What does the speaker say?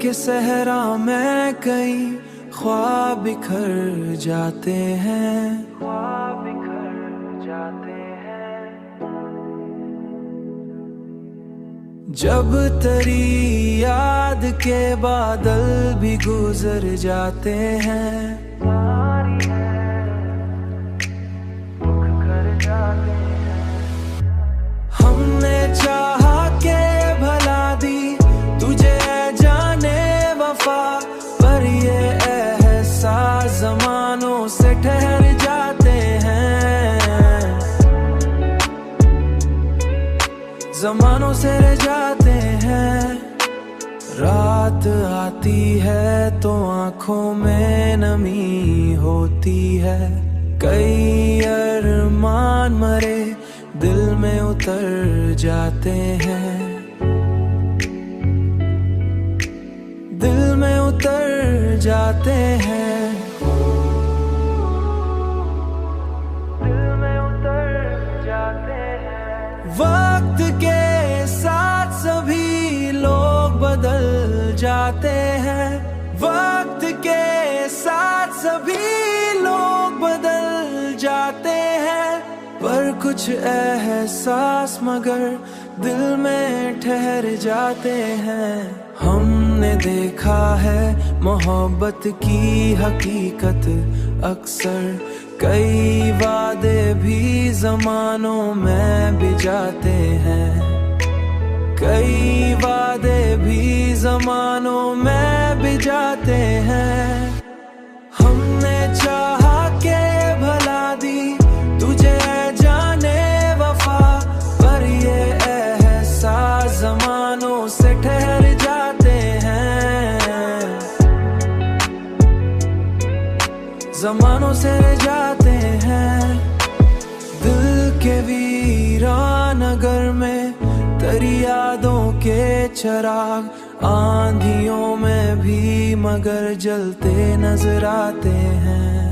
के सहरा में कई ख्वाब बिखर जाते हैं, ख्वाब बिखर जाते हैं। जब तेरी याद के बादल भी गुजर जाते हैं, हमने चाहा के भला दी तुझे जाने वफा, पर ये एहसास ज़मानों से ठहर जाते हैं, ज़मानों से रह जाते हैं। रात आती है तो आँखों में नमी होती है, कई अरमान मरे दिल में उतर जाते हैं, दिल में उतर जाते हैं, दिल में उतर जाते हैं। वक्त के साथ सभी लोग बदल जाते हैं, वक्त के साथ सभी लोग बदल जाते हैं, पर कुछ एहसास मगर दिल में ठहर जाते हैं। हमने देखा है मोहब्बत की हकीकत अक्सर, कई वादे भी ज़मानों में भी जाते हैं, कई वादे भी ज़मानों में भी जाते हैं। हमने चाहा के भला दी तुझे जाने वफा, पर ये एहसास ज़मानों से ठहर जाते हैं, ज़मानों से रह जाते हैं। दिल के वीरान नगर में तेरी यादों के चिराग, आंधियों में भी मगर जलते नजर आते हैं।